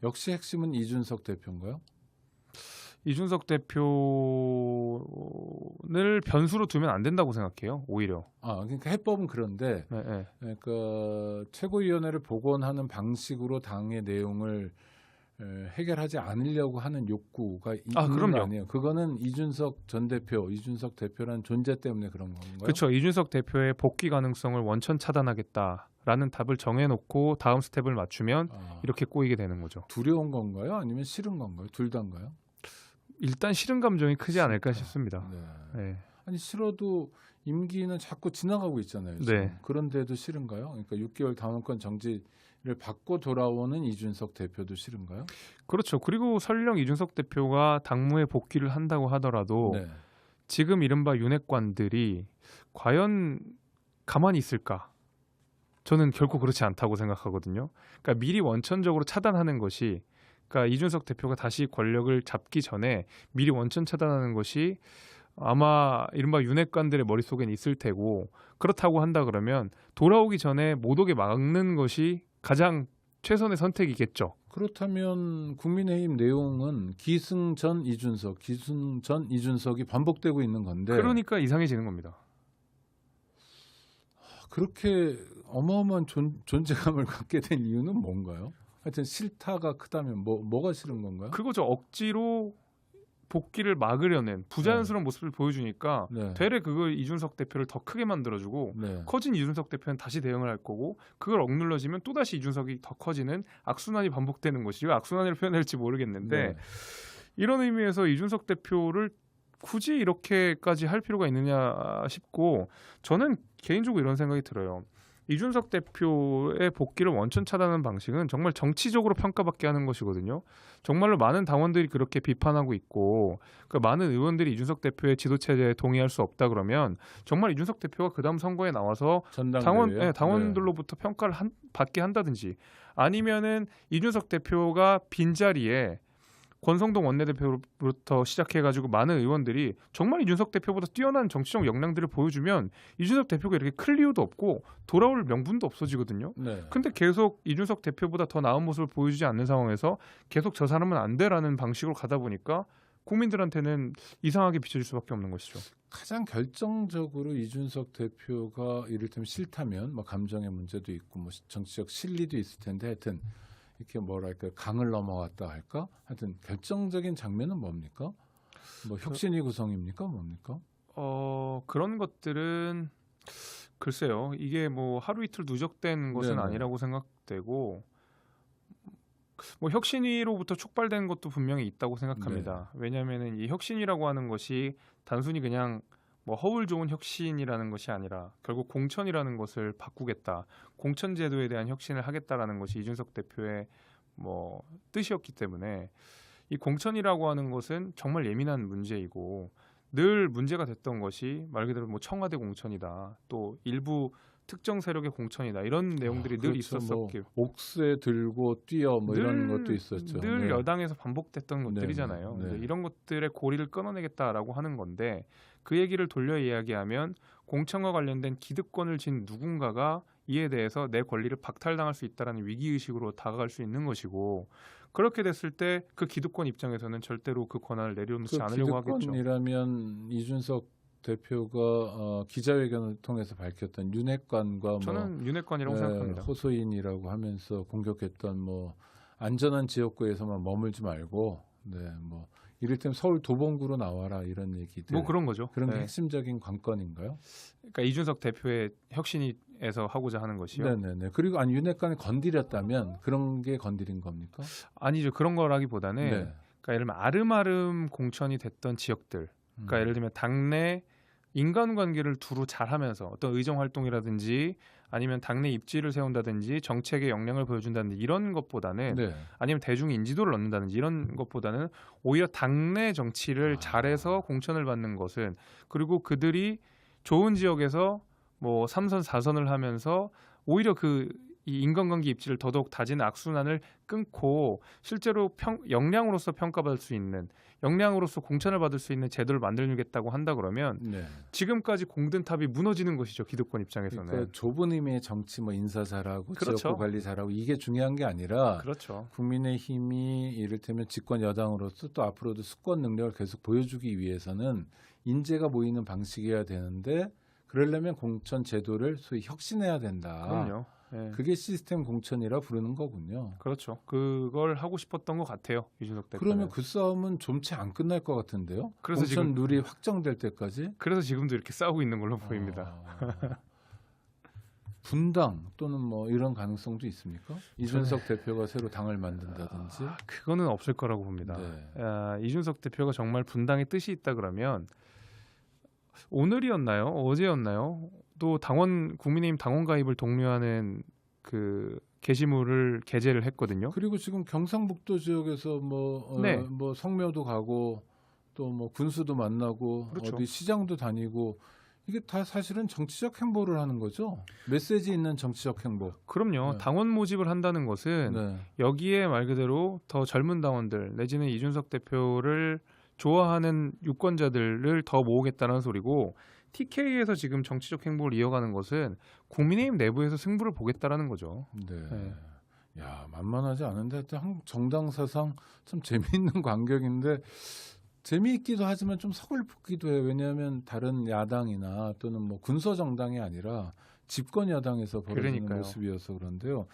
역시 핵심은 이준석 대표인가요? 이준석 대표를 변수로 두면 안 된다고 생각해요. 오히려. 그러니까 해법은 그런데 네, 네. 그러니까 최고위원회를 복원하는 방식으로 당의 내용을 해결하지 않으려고 하는 욕구가 있는 그럼요. 거 아니에요. 그거는 이준석 전 대표, 이준석 대표라는 존재 때문에 그런 건가요? 그렇죠. 이준석 대표의 복귀 가능성을 원천 차단하겠다라는 답을 정해놓고 다음 스텝을 맞추면 이렇게 꼬이게 되는 거죠. 두려운 건가요? 아니면 싫은 건가요? 둘 다인가요? 일단 싫은 감정이 크지 않을까 싶습니다. 네. 네. 아니 싫어도 임기는 자꾸 지나가고 있잖아요. 지금. 네. 그런데도 싫은가요? 그러니까 6개월 당원권 정지를 받고 돌아오는 이준석 대표도 싫은가요? 그렇죠. 그리고 설령 이준석 대표가 당무에 복귀를 한다고 하더라도 네. 지금 이른바 윤핵관들이 과연 가만히 있을까? 저는 결코 그렇지 않다고 생각하거든요. 그러니까 미리 원천적으로 차단하는 것이, 그러니까 이준석 대표가 다시 권력을 잡기 전에 미리 원천 차단하는 것이 아마 이른바 윤핵관들의 머릿속엔 있을 테고, 그렇다고 한다 그러면 돌아오기 전에 못 오게 막는 것이 가장 최선의 선택이겠죠. 그렇다면 국민의힘 내용은 기승전 이준석, 기승전 이준석이 반복되고 있는 건데 그러니까 이상해지는 겁니다. 그렇게 어마어마한 존재감을 갖게 된 이유는 뭔가요? 하여튼 싫다가 크다면 뭐가 싫은 건가요? 그거죠. 억지로 복귀를 막으려는 부자연스러운 모습을 보여주니까 네. 되레 그걸 이준석 대표를 더 크게 만들어주고 네. 커진 이준석 대표는 다시 대응을 할 거고, 그걸 억눌러지면 또다시 이준석이 더 커지는 악순환이 반복되는 것이고, 악순환을 표현할지 모르겠는데 네. 이런 의미에서 이준석 대표를 굳이 이렇게까지 할 필요가 있느냐 싶고, 저는 개인적으로 이런 생각이 들어요. 이준석 대표의 복귀를 원천 차단하는 방식은 정말 정치적으로 평가받게 하는 것이거든요. 정말로 많은 당원들이 그렇게 비판하고 있고, 그 많은 의원들이 이준석 대표의 지도체제에 동의할 수 없다 그러면 정말 이준석 대표가 그 다음 선거에 나와서 당원들로부터 평가를 받게 한다든지, 아니면은 이준석 대표가 빈자리에 권성동 원내대표부터 시작해가지고 많은 의원들이 정말 이준석 대표보다 뛰어난 정치적 역량들을 보여주면 이준석 대표가 이렇게 클 이유도 없고 돌아올 명분도 없어지거든요. 네. 근데 계속 이준석 대표보다 더 나은 모습을 보여주지 않는 상황에서 계속 저 사람은 안 돼라는 방식으로 가다 보니까 국민들한테는 이상하게 비춰질 수밖에 없는 것이죠. 가장 결정적으로 이준석 대표가 이를테면 싫다면 뭐 감정의 문제도 있고 뭐 정치적 실리도 있을 텐데 하여튼 이렇게 뭐랄까 강을 넘어왔다 할까? 하여튼 결정적인 장면은 뭡니까? 뭐 혁신위 구성입니까? 뭡니까? 그런 것들은 글쎄요. 이게 뭐 하루 이틀 누적된 것은 네네. 아니라고 생각되고, 뭐 혁신위로부터 촉발된 것도 분명히 있다고 생각합니다. 왜냐하면은 이 혁신위라고 하는 것이 단순히 그냥 뭐 허울 좋은 혁신이라는 것이 아니라 결국 공천이라는 것을 바꾸겠다, 공천 제도에 대한 혁신을 하겠다라는 것이 이준석 대표의 뭐 뜻이었기 때문에, 이 공천이라고 하는 것은 정말 예민한 문제이고 늘 문제가 됐던 것이 말 그대로 뭐 청와대 공천이다, 또 일부 특정 세력의 공천이다, 이런 내용들이 늘 그렇죠. 있었었길. 뭐 옥새 들고 뛰어 뭐 이런 것도 있었죠. 늘 네. 여당에서 반복됐던 것들이잖아요. 네. 이런 것들의 고리를 끊어내겠다라고 하는 건데, 그 얘기를 돌려 이야기하면 공천과 관련된 기득권을 진 누군가가 이에 대해서 내 권리를 박탈당할 수 있다는 위기의식으로 다가갈 수 있는 것이고, 그렇게 됐을 때 그 기득권 입장에서는 절대로 그 권한을 내려놓지 않으려고 하겠죠. 기득권이라면 이준석 대표가 기자회견을 통해서 밝혔던 윤핵관과 저는 윤핵관이라고 생각합니다. 호소인이라고 하면서 공격했던 뭐 안전한 지역구에서만 머물지 말고 뭐 이를테면 서울 도봉구로 나와라 이런 얘기들. 뭐 그런 거죠. 그런 게 핵심적인 관건인가요? 그러니까 이준석 대표의 혁신에서 하고자 하는 것이요. 네네네. 그리고 윤핵관을 건드렸다면 그런 게 건드린 겁니까? 아니죠. 그런 거라기보다는 그러니까 예를 들면 아름아름 공천이 됐던 지역들, 그러니까 예를 들면 당내 인간관계를 두루 잘하면서 어떤 의정 활동이라든지 아니면 당내 입지를 세운다든지 정책의 역량을 보여준다든지 이런 것보다는, 아니면 대중 인지도를 얻는다든지 이런 것보다는 오히려 당내 정치를 잘해서 공천을 받는 것은, 그리고 그들이 좋은 지역에서 뭐 3선 4선을 하면서 오히려 그 이 인간관계 입지를 더더욱 다지는 악순환을 끊고 실제로 역량으로서 평가받을 수 있는 역량으로서 공천을 받을 수 있는 제도를 만들겠다고 한다 그러면 네. 지금까지 공든 탑이 무너지는 것이죠. 기득권 입장에서는. 그러니까 좁은 의미의 정치 뭐 인사 잘하고 그렇죠. 지역구 관리 잘하고 이게 중요한 게 아니라 그렇죠. 국민의힘이 이를테면 집권 여당으로서 또 앞으로도 수권 능력을 계속 보여주기 위해서는 인재가 모이는 방식이어야 되는데 그러려면 공천 제도를 소위 혁신해야 된다. 그럼요. 예. 그게 시스템 공천이라 부르는 거군요. 그렇죠. 그걸 하고 싶었던 것 같아요. 이준석 대표는. 그러면 그 싸움은 좀 채 안 끝날 것 같은데요. 그래서 공천 지금 룰이 확정될 때까지. 그래서 지금도 이렇게 싸우고 있는 걸로 보입니다. 분당 또는 뭐 이런 가능성도 있습니까? 이준석 대표가 새로 당을 만든다든지. 그거는 없을 거라고 봅니다. 네. 이준석 대표가 정말 분당의 뜻이 있다 그러면 오늘이었나요? 어제였나요? 또 국민의힘 당원 가입을 독려하는 그 게시물을 게재를 했거든요. 그리고 지금 경상북도 지역에서 네. 뭐 성묘도 가고 또 뭐 군수도 만나고 그렇죠. 어디 시장도 다니고 이게 다 사실은 정치적 행보를 하는 거죠. 메시지 있는 정치적 행보. 그럼요. 네. 당원 모집을 한다는 것은 네. 여기에 말 그대로 더 젊은 당원들 내지는 이준석 대표를 좋아하는 유권자들을 더 모으겠다는 소리고 TK에서 지금 정치적 행보를 이어가는 것은 국민의힘 내부에서 승부를 보겠다라는 거죠. 네. 네. 야, 만만하지 않은데 하여튼 정당 사상 참 재미있는 광경인데 재미있기도 하지만 좀 서글프기도 해요. 왜냐하면 다른 야당이나 또는 뭐 군소 정당이 아니라 집권 여당에서 벌어지는 그러니까요. 모습이어서 그런데요.